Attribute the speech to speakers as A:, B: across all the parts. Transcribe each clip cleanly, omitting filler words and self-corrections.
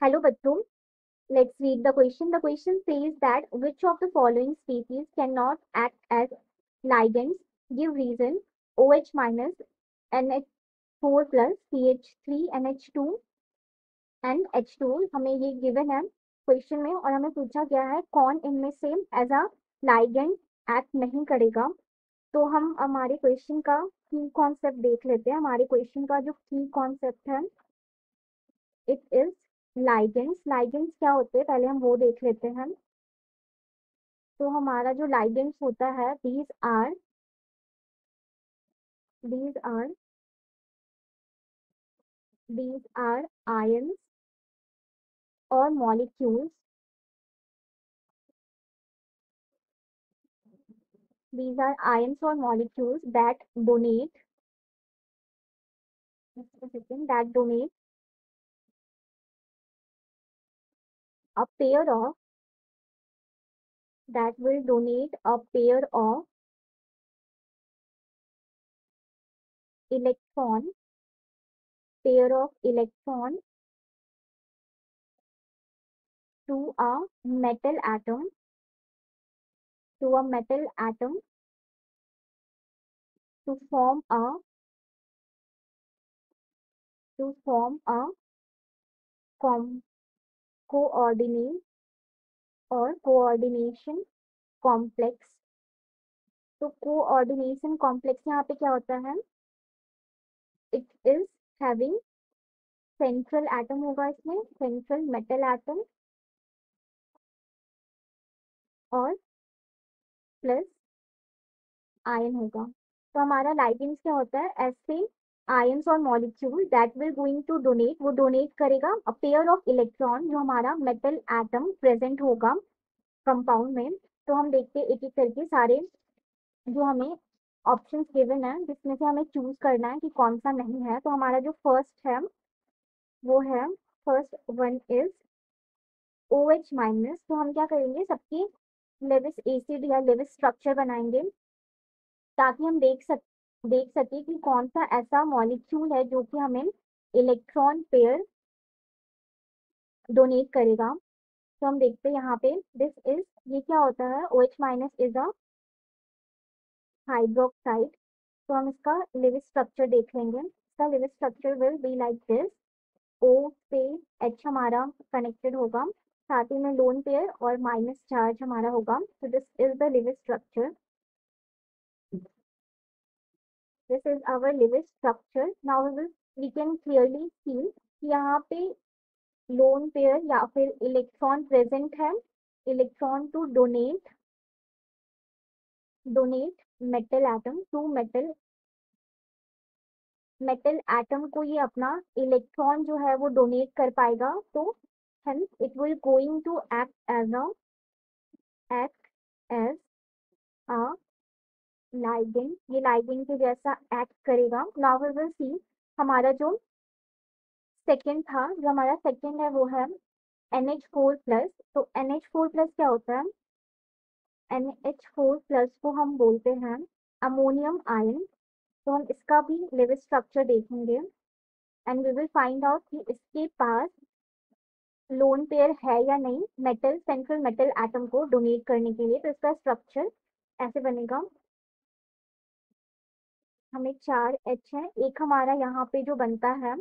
A: Hello, bachcho. Let's read the question. The question says that which of the following species cannot act as ligands? Give reason. OH minus, NH4 plus, CH3, NH2 and H2। हमें ये given है question में और हमें पूछा गया है कौन इनमें से एज अ लाइगेंड एक्ट नहीं करेगा। तो हम हमारे क्वेश्चन का की कॉन्सेप्ट देख लेते हैं। हमारे क्वेश्चन का जो की कॉन्सेप्ट है इट इज लाइगेंड्स। लाइगेंड्स क्या होते हैं पहले हम वो देख लेते हैं। तो हमारा जो लाइगेंड्स होता है these are these are ions और molecules. These are ions or molecules that donate, just a second, that donate a pair of, that will donate a electron, pair of electron to a metal atom, to a metal atom to form a, to form a com, coordinate or coordination complex। तो coordination complex यहाँ पे क्या होता है, it is having central atom होगा, इसमें central metal atom और plus ion होगा। तो हमारा लाइगेंड्स क्या होता है, ऐसे आयंस और molecule that will going to donate, वो डोनेट करेगा अ पेयर ऑफ इलेक्ट्रॉन, जो हमारा मेटल एटम प्रेजेंट होगा कंपाउंड में। तो हम देखते हैं एक एक करके सारे जो हमें ऑप्शंस गिवन है जिसमें से हमें चूज करना है कि कौन सा नहीं है। तो हमारा जो फर्स्ट है वो है, first one is OH minus. तो हम क्या करेंगे, सबकी लेविस एसिड या लेविस स्ट्रक्चर बनाएंगे ताकि हम देख सके कि कौन सा ऐसा मॉलिक्यूल है जो कि हमें इलेक्ट्रॉन पेयर डोनेट करेगा। तो हम देखते हैं यहाँ पे दिस इज, ये क्या होता है, OH minus is a hydroxide. तो हम इसका लिविस स्ट्रक्चर देख लेंगे। इसका Lewis structure will be like this. O से H हमारा कनेक्टेड होगा, साथ ही में लोन पेयर और माइनस चार्ज हमारा होगा। तो this is the Lewis structure, this is our Lewis structure। Now we can clearly see कि यहाँ पे लोन पेयर या फिर इलेक्ट्रॉन प्रेजेंट है, electron to donate metal atom to metal atom को ये अपना इलेक्ट्रॉन जो है वो डोनेट कर पाएगा। तो hence it will going to act as a ligand, ये लाइगेंड के जैसा एक्ट करेगा। नाउ वी विल सी हमारा जो सेकेंड था, जो हमारा सेकेंड है वो है NH4 प्लस। तो NH4 प्लस क्या होता है, NH4 प्लस को हम बोलते हैं अमोनियम आयन। तो हम इसका भी लिविस स्ट्रक्चर देखेंगे and we will find out कि इसके पास लोन पेयर है या नहीं मेटल, सेंट्रल मेटल एटम को डोनेट करने के लिए। तो इसका स्ट्रक्चर ऐसे बनेगा, हमें 4 H है, एक हमारा यहाँ पे जो बनता है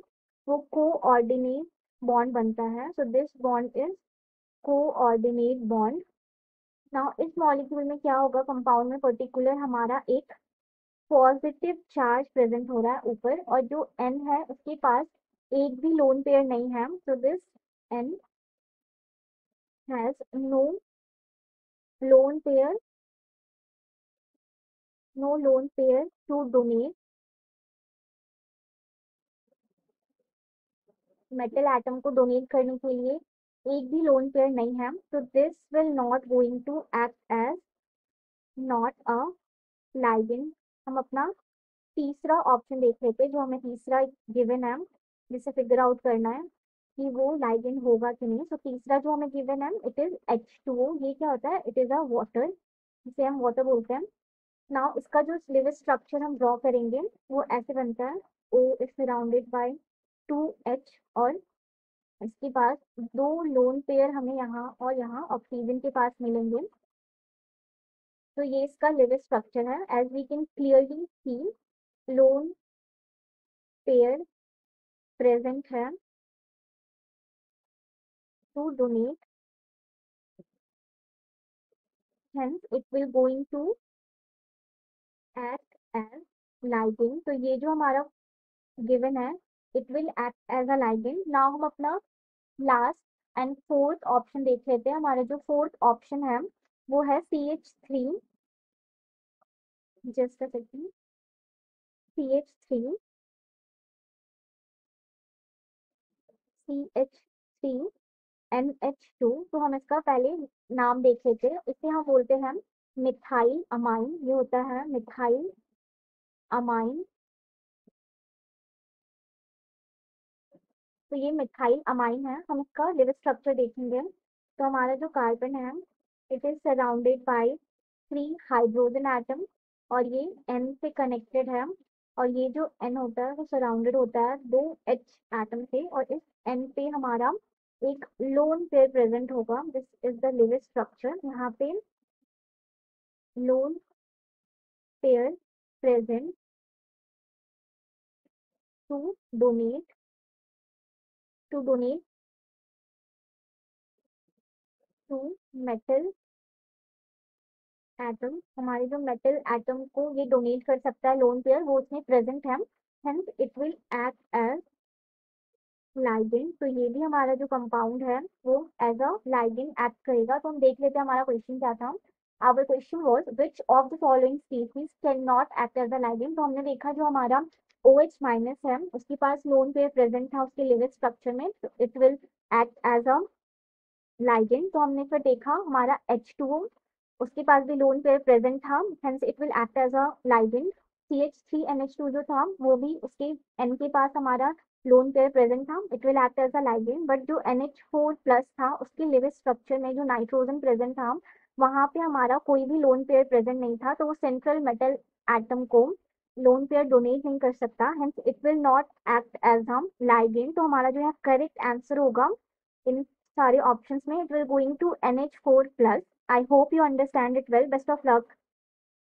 A: वो कोऑर्डिनेट बॉन्ड बनता है। So this bond is coordinate bond. Now इस मॉलिक्यूल में क्या होगा, कंपाउंड में पर्टिकुलर हमारा एक पॉजिटिव चार्ज प्रेजेंट हो रहा है ऊपर, और जो N है उसके पास एक भी लोन पेयर नहीं है। So this N has no lone pair, no lone pair to donate metal atom को डोनेट करने के लिए, एक भी लोन पेयर नहीं है। तो this will not going to act as not a ligand. हम अपना तीसरा ऑप्शन देख लेते हैं, जो हमें तीसरा गिवन है जिसे फिगर आउट करना है कि वो लाइगेंड होगा कि नहीं। तो तीसरा जो हमें गिवन है इट इज H2O। ये क्या होता है, इट इज अ वाटर, जिसे हम वाटर बोलते हैं। नाउ इसका जो लिविस स्ट्रक्चर हम ड्रॉ करेंगे वो ऐसे बनता है, O is surrounded by 2H और इसके पास दो लोन पेयर हमें यहाँ और यहाँ ऑक्सीजन के पास मिलेंगे। तो ये इसका लिविंग स्ट्रक्चर है। As we can clearly see lone pair present है to donate, hence it will going to act as ligand। तो ये जो हमारा गिवन है, it will act as a ligand। Now हम अपना लास्ट एंड फोर्थ ऑप्शन देख लेते हैं। हमारा जो फोर्थ ऑप्शन है वो है CH3। Just a second, CH3, CH3, NH2। तो हम इसका पहले नाम देख लेते हैं। इसे हम बोलते हैं मिथाइल अमाइन। ये होता है मिथाइल अमाइन। तो ये मिथाइल अमाइन है। हम इसका लिविंग स्ट्रक्चर देखेंगे। तो हमारा जो कार्बन है, it is surrounded by 3 hydrogen atom, और ये N से कनेक्टेड है। और ये जो N होता है वो सराउंडेड होता है 2 H एटम से, और इस N पे हमारा एक लोन पेयर प्रेजेंट होगा। दिस इज द लिविंग स्ट्रक्चर। यहाँ पे lone pair present to donate to to metal atom. हमारे जो मेटल एटम को ये डोनेट कर सकता है लोन पेयर, वो उसमें प्रेजेंट है। Hence it will act as ligand. तो ये भी हमारा जो कंपाउंड है वो एज अ लाइगेंड एक्ट करेगा। तो हम देख लेते हैं हमारा क्वेश्चन क्या था। Our question was which of the following species can not act as a ligand. तो हमने देखा जो हमारा OH माइनस है उसके पास लोन पेयर प्रेजेंट था उसके लिविंग स्ट्रक्चर में, it will act as a ligand. तो हमने फिर देखा हमारा H2O, उसके पास भी लोन पेयर प्रेजेंट था, hence it will act as a ligand. CH3NH2 जो था वो भी उसके N के पास हमारा लोन पेयर प्रेजेंट था, it will act as a ligand. But जो NH4 प्लस था उसके लिविंग स्ट्रक्चर में जो नाइट्रोजन प्रेजेंट था वहां पे हमारा कोई भी लोन पेयर प्रेजेंट नहीं था, तो वो सेंट्रल मेटल एटम को लोन पेयर डोनेट नहीं कर सकता, hence it will not act as हम लाइगेंड। तो हमारा जो है करेक्ट आंसर होगा इन सारे ऑप्शंस में, it will going to NH4 plus. I hope you understand it well. Best of luck.